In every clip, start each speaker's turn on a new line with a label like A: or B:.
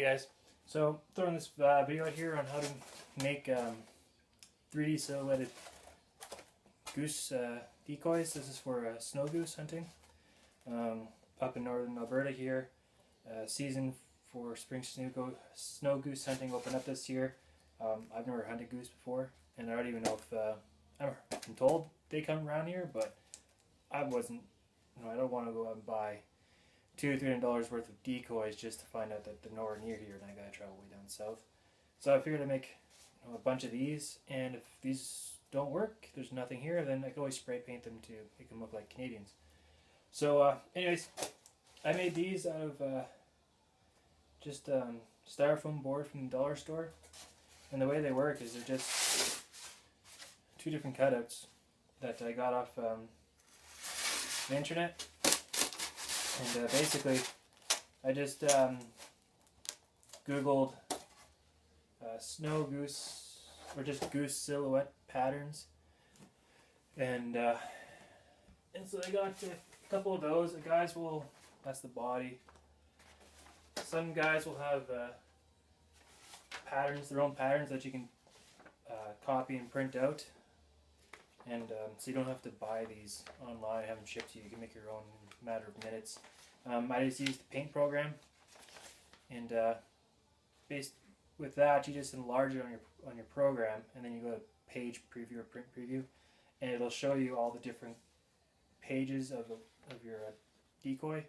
A: guys, so throwing this video out here on how to make 3D silhouetted goose decoys. This is for snow goose hunting up in northern Alberta here. Season for spring snow goose hunting opened up this year. I've never hunted goose before, and I don't even know if I've been told they come around here, but I wasn't. I don't want to go out and buy $200-300 worth of decoys just to find out that they're nowhere near here and I gotta travel way down south. So I figured I'd make a bunch of these, and if these don't work, there's nothing here, then I can always spray paint them to make them look like Canadians. So anyways, I made these out of just styrofoam board from the dollar store, and the way they work is they're just two different cutouts that I got off the internet. And basically, I just Googled snow goose, or just goose silhouette patterns, and so I got a couple of those. The guys will, that's the body. Some guys will have patterns, their own patterns that you can copy and print out, and so you don't have to buy these online, have them shipped to you. You can make your own in a matter of minutes. I just used the paint program, and based with that, you just enlarge it on your program, and then you go to page preview or print preview, and it'll show you all the different pages of your decoy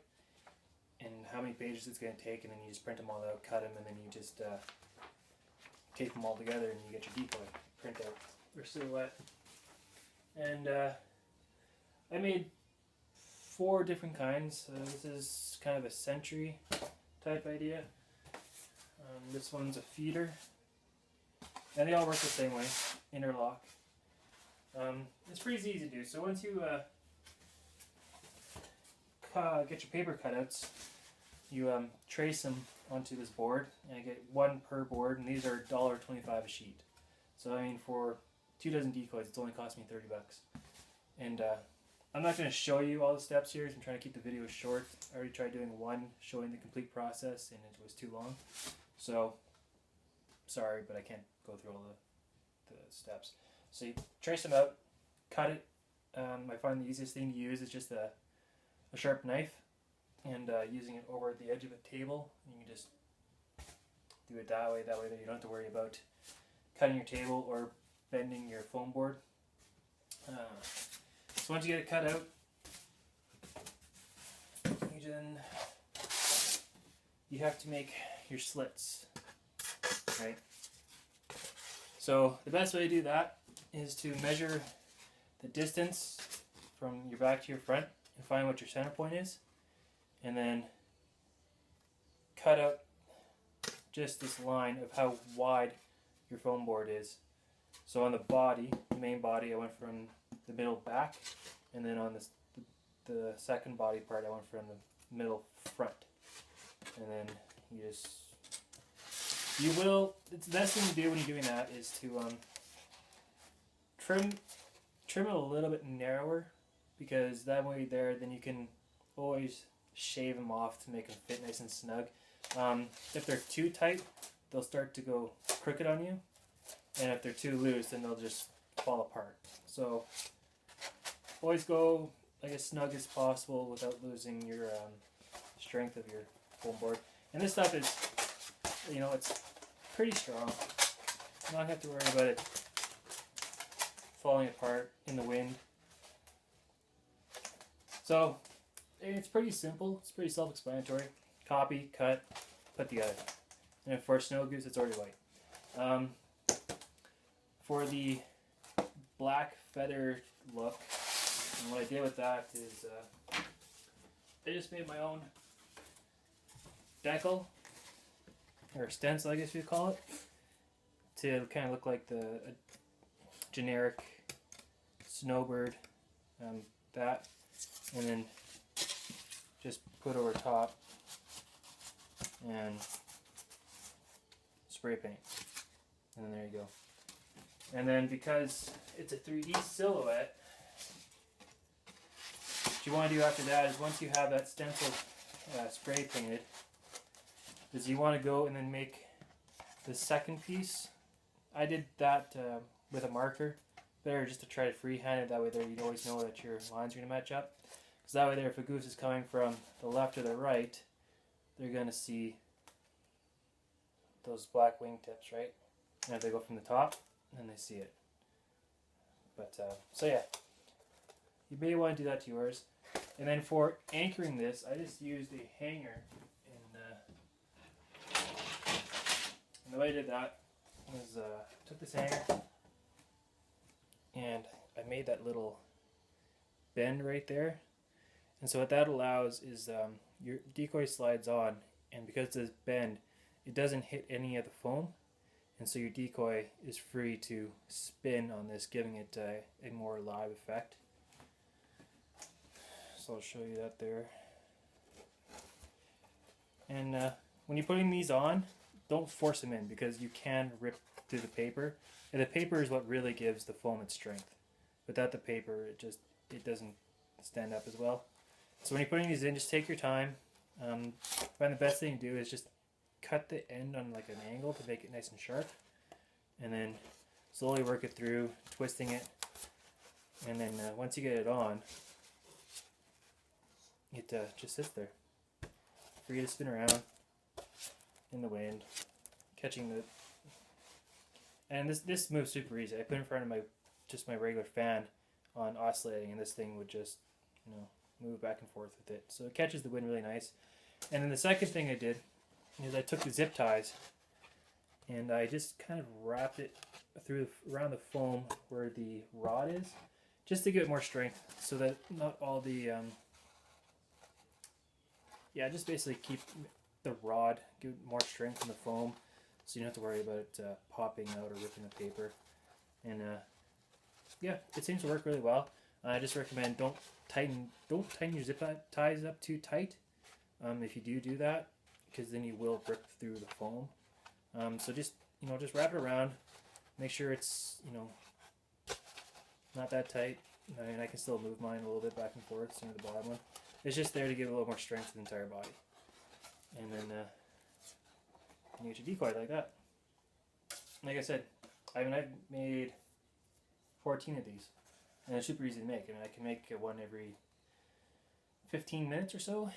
A: and how many pages it's going to take, and then you just print them all out, cut them, and then you just tape them all together, and you get your decoy print out or silhouette. And I made 4 different kinds. This is kind of a century type idea. This one's a feeder, and they all work the same way, interlock. It's pretty easy to do. So once you get your paper cutouts, you trace them onto this board, and I get 1 per board, and these are $1.25 a sheet. So I mean, for 2 dozen decoys, it's only cost me $30. And I'm not going to show you all the steps here, so I'm trying to keep the video short. I already tried doing one showing the complete process, and it was too long. So, sorry, but I can't go through all the steps. So you trace them out, cut it. I find the easiest thing to use is just a sharp knife, and using it over the edge of a table. You can just do it that way that you don't have to worry about cutting your table or bending your foam board. So once you get it cut out, you have to make your slits, right? So the best way to do that is to measure the distance from your back to your front and find what your center point is, and then cut out just this line of how wide your foam board is. So on the body, the main body, I went from the middle back, and then on the second body part, I went from the middle front. And then it's the best thing to do when you're doing that is to trim it a little bit narrower, because that way then you can always shave them off to make them fit nice and snug. If they're too tight, they'll start to go crooked on you, and if they're too loose, then they'll just fall apart. So always go like as snug as possible without losing your strength of your foam board. And this stuff is, it's pretty strong. You don't have to worry about it falling apart in the wind. So it's pretty simple. It's pretty self-explanatory. Copy, cut, put together. And for snow goose, it's already white. For the black feather look, and what I did with that is I just made my own decal, or stencil, I guess you'd call it, to kind of look like a generic snowbird, that, and then just put over top and spray paint, and there you go. And then because it's a 3D silhouette, what you want to do after that is, once you have that stencil spray painted, is you want to go and then make the second piece. I did that with a marker. Better just to try to freehand it, that way there you'd always know that your lines are going to match up. Because that way there, if a goose is coming from the left or the right, they're going to see those black wingtips, right? And if they go from the top, then they see it. But, so yeah, you may want to do that to yours. And then for anchoring this, I just used a hanger. And the way I did that was took this hanger and I made that little bend right there. And so what that allows is your decoy slides on, and because it's this bend, it doesn't hit any of the foam, and so your decoy is free to spin on this, giving it a more live effect. So I'll show you that there. And when you're putting these on, don't force them in, because you can rip through the paper, and the paper is what really gives the foam its strength. Without the paper, it doesn't stand up as well. So when you're putting these in, just take your time. I find the best thing to do is just cut the end on like an angle to make it nice and sharp, and then slowly work it through, twisting it, and then once you get it on, it just sits there for you to spin around in the wind, catching the. And this moves super easy. I put it in front of my regular fan on oscillating, and this thing would just, move back and forth with it. So it catches the wind really nice. And then the second thing I did is I took the zip ties and I just kind of wrapped it around the foam where the rod is, just to give it more strength, so that not all the just basically keep the rod, give it more strength in the foam, so you don't have to worry about it popping out or ripping the paper. And it seems to work really well. I just recommend don't tighten your zip ties up too tight. If you do that, because then you will rip through the foam. So just wrap it around. Make sure it's not that tight. I mean, I can still move mine a little bit back and forth, same with the bottom one. It's just there to give a little more strength to the entire body. And then you get your decoy like that. Like I said, I've made 14 of these, and it's super easy to make. I mean, I can make one every 15 minutes or so.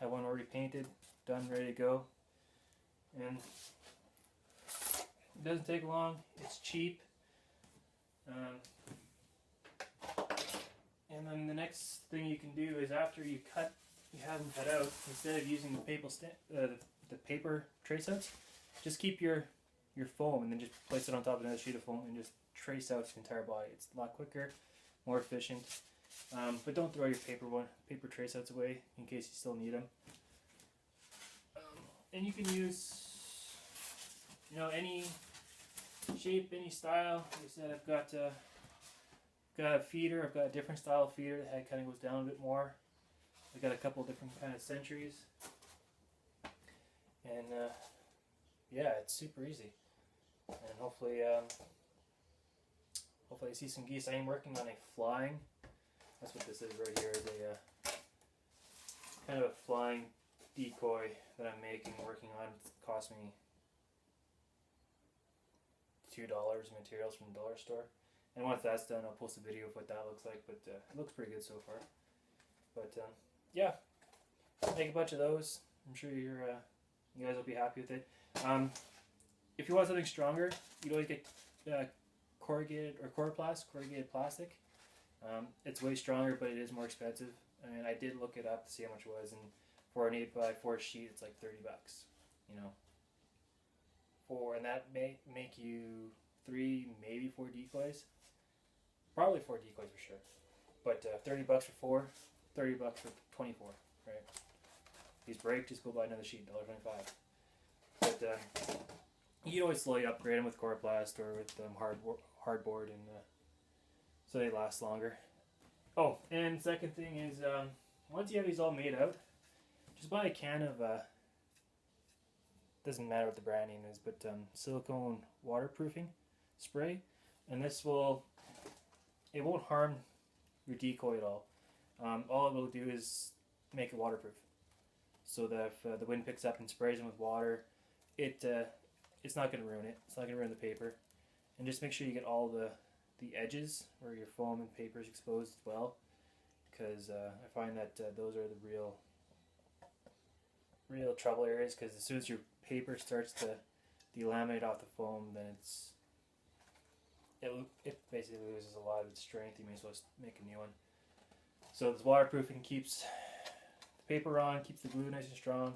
A: Have one already painted, done, ready to go. And it doesn't take long. It's cheap. And then the next thing you can do is, after you have them cut out, instead of using the paper trace outs, just keep your foam and then just place it on top of another sheet of foam and just trace out the entire body. It's a lot quicker, more efficient. But don't throw your paper trace outs away in case you still need them. And you can use any shape, any style. Like I said, I've got a feeder. I've got a different style of feeder. The head kind of goes down a bit more. I've got a couple different kind of centuries. And it's super easy. And hopefully you see some geese. I am working on a flying. That's what this is right here. Is a kind of a flying decoy that I'm working on. It cost me $2 materials from the dollar store. And once that's done, I'll post a video of what that looks like. But it looks pretty good so far. But make a bunch of those. I'm sure you guys will be happy with it. If you want something stronger, you'd always get corrugated plastic. It's way stronger, but it is more expensive. I mean, I did look it up to see how much it was, and for an 8x4 sheet, it's like $30. And that may make you 3, maybe 4 decoys. Probably 4 decoys for sure. But $30 for 4, $30 for 24, right? These break, just go buy another sheet, $1.25. But you can always slowly upgrade them with coroplast or with hardboard, and so they last longer. Oh, and second thing is, once you have these all made out, just buy a can of doesn't matter what the brand name is, but silicone waterproofing spray, and it won't harm your decoy at all. All it will do is make it waterproof. so that if the wind picks up and sprays them with water, it's not going to ruin it. It's not going to ruin the paper. And just make sure you get all the edges where your foam and paper is exposed well, because I find that those are the real trouble areas, because as soon as your paper starts to delaminate off the foam, then it basically loses a lot of its strength. You may as well make a new one. So this waterproofing keeps the paper on, keeps the glue nice and strong,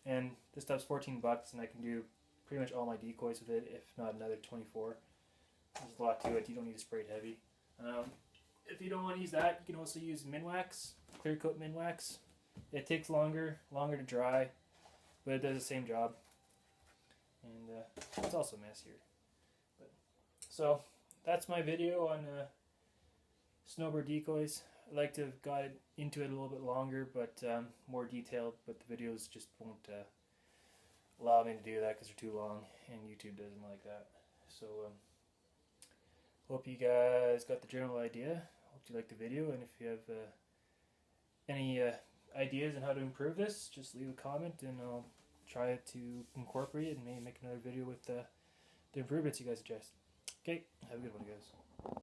A: and this stuff's $14, and I can do pretty much all my decoys with it, if not another 24. There's a lot to it. You don't need to spray it heavy. If you don't want to use that, you can also use Minwax, clear coat Minwax. It takes longer to dry, but it does the same job. And it's also messier. So that's my video on snowbird decoys. I'd like to have got into it a little bit longer, but more detailed, but the videos just won't allow me to do that because they're too long, and YouTube doesn't like that. So hope you guys got the general idea. Hope you liked the video, and if you have any ideas on how to improve this, just leave a comment and I'll try to incorporate it and maybe make another video with the improvements you guys suggest. Okay, have a good one, guys.